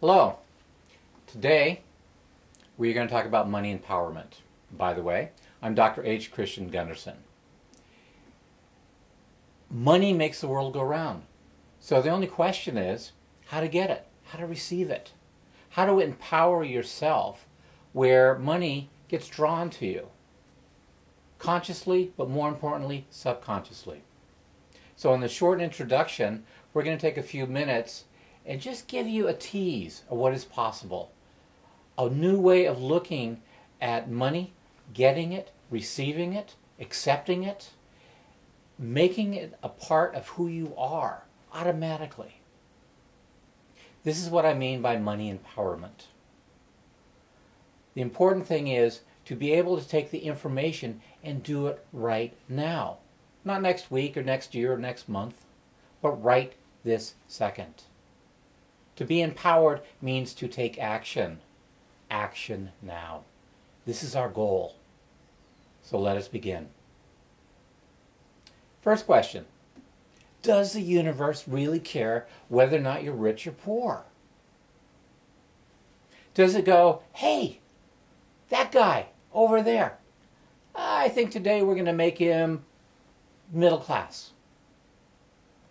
Hello. Today we're going to talk about money empowerment. By the way, I'm Dr. H. Christian Gunderson. Money makes the world go round. So the only question is how to get it, how to receive it, how to empower yourself where money gets drawn to you. Consciously, but more importantly, subconsciously. So in the short introduction, we're going to take a few minutes and just give you a tease of what is possible. A new way of looking at money, getting it, receiving it, accepting it, making it a part of who you are automatically. This is what I mean by money empowerment. The important thing is to be able to take the information and do it right now. Not next week or next year or next month, but right this second. To be empowered means to take action. Action now. This is our goal. So let us begin. First question. Does the universe really care whether or not you're rich or poor? Does it go, hey, that guy over there, I think today we're going to make him middle class.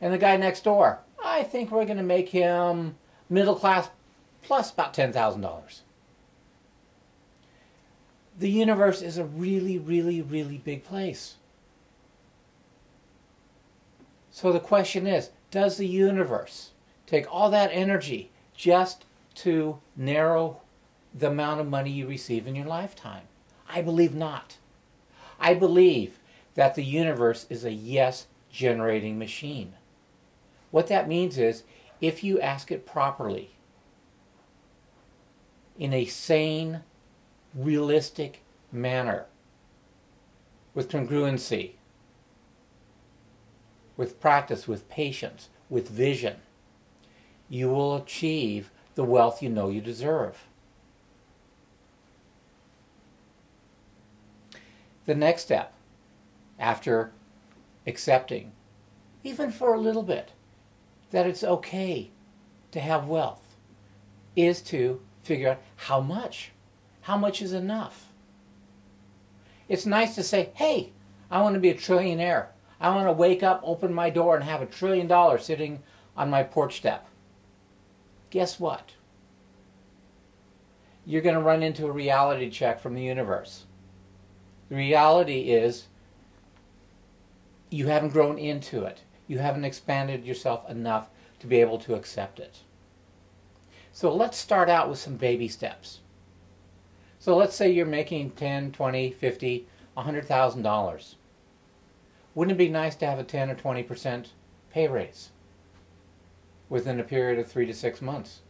And the guy next door, I think we're going to make him middle class plus about $10,000. The universe is a really, really, really big place. So the question is, does the universe take all that energy just to narrow the amount of money you receive in your lifetime? I believe not. I believe that the universe is a yes-generating machine. What that means is, if you ask it properly, in a sane, realistic manner, with congruency, with practice, with patience, with vision, you will achieve the wealth you know you deserve. The next step, after accepting, even for a little bit, that it's okay to have wealth, is to figure out how much. How much is enough? It's nice to say, hey, I want to be a trillionaire. I want to wake up, open my door, and have $1 trillion sitting on my porch step. Guess what? You're going to run into a reality check from the universe. The reality is you haven't grown into it. You haven't expanded yourself enough to be able to accept it. So let's start out with some baby steps. So let's say you're making $10, $20, $50, $100,000. Wouldn't it be nice to have a 10 or 20% pay raise within a period of 3 to 6 months?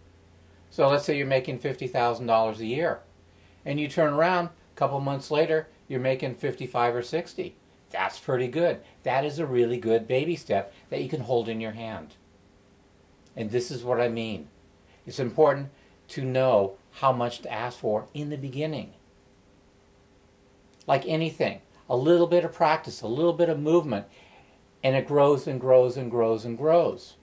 So let's say you're making $50,000 a year, and you turn around a couple months later, you're making 55 or 60. That's pretty good. That is a really good baby step that you can hold in your hand. And this is what I mean. It's important to know how much to ask for in the beginning. Like anything, a little bit of practice, a little bit of movement, and it grows and grows and grows and grows.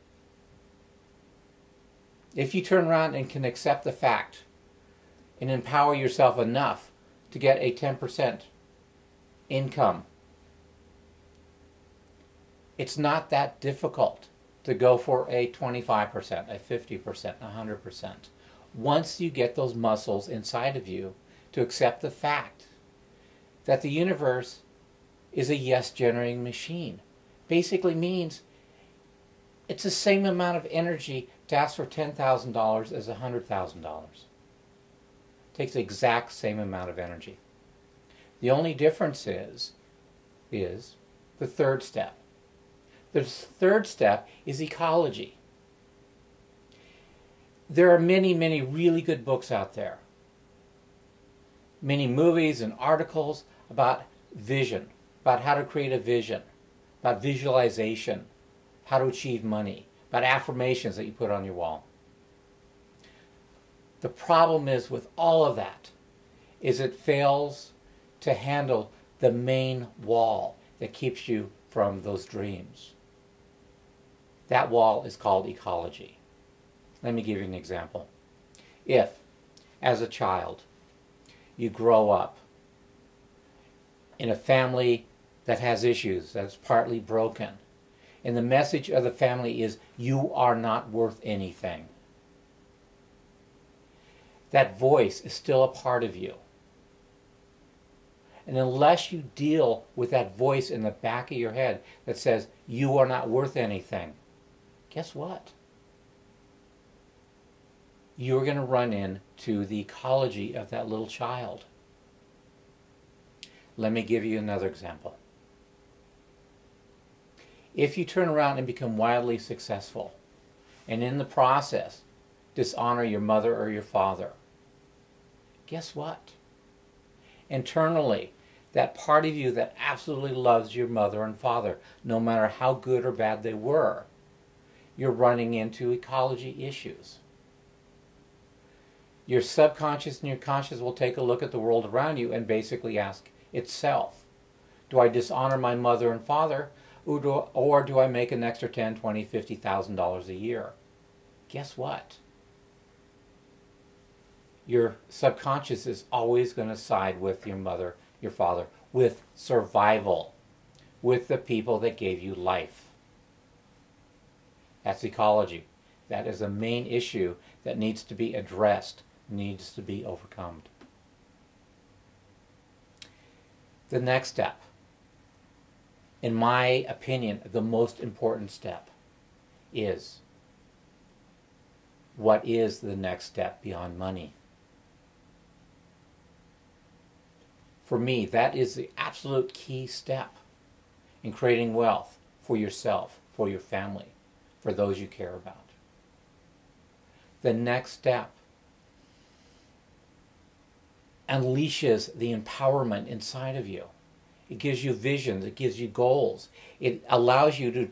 If you turn around and can accept the fact and empower yourself enough to get a 10% income, it's not that difficult to go for a 25%, a 50%, a 100%. Once you get those muscles inside of you to accept the fact that the universe is a yes-generating machine, basically means it's the same amount of energy to ask for $10,000 as $100,000. Takes the exact same amount of energy. The only difference is the third step. The third step is ecology. There are many, many really good books out there. Many movies and articles about vision, about how to create a vision, about visualization, how to achieve money, about affirmations that you put on your wall. The problem is with all of that is it fails to handle the main wall that keeps you from those dreams. That wall is called ecology. Let me give you an example. If, as a child, you grow up in a family that has issues, that's partly broken, and the message of the family is, you are not worth anything, that voice is still a part of you. And unless you deal with that voice in the back of your head that says, you are not worth anything, guess what? You're going to run into the ecology of that little child. Let me give you another example. If you turn around and become wildly successful, and in the process dishonor your mother or your father, guess what? Internally, that part of you that absolutely loves your mother and father, no matter how good or bad they were, you're running into ecology issues. Your subconscious and your conscious will take a look at the world around you and basically ask itself, do I dishonor my mother and father, or do I make an extra $10,000, $20,000, $50,000 a year? Guess what? Your subconscious is always going to side with your mother, your father, with survival, with the people that gave you life. That's ecology. That is a main issue that needs to be addressed, needs to be overcome. The next step, in my opinion, the most important step, is, what is the next step beyond money? For me, that is the absolute key step in creating wealth for yourself, for your family, for those you care about. The next step unleashes the empowerment inside of you. It gives you visions, it gives you goals. It allows you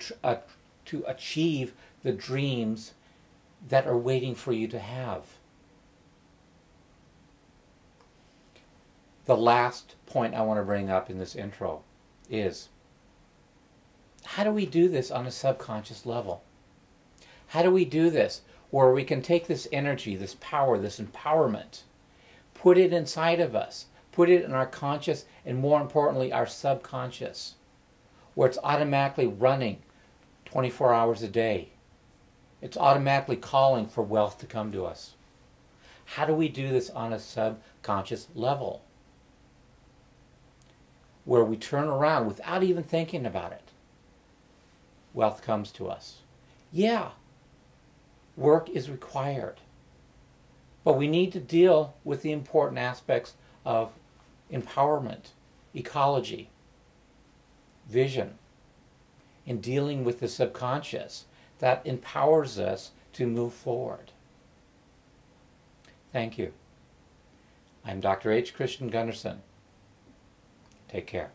to achieve the dreams that are waiting for you to have. The last point I want to bring up in this intro is, how do we do this on a subconscious level? How do we do this where we can take this energy, this power, this empowerment, put it inside of us, put it in our conscious, and more importantly, our subconscious, where it's automatically running 24 hours a day. It's automatically calling for wealth to come to us. How do we do this on a subconscious level, where we turn around without even thinking about it? Wealth comes to us. Yeah, work is required. But we need to deal with the important aspects of empowerment, ecology, vision, in dealing with the subconscious that empowers us to move forward. Thank you. I'm Dr. H. Christian Gunderson. Take care.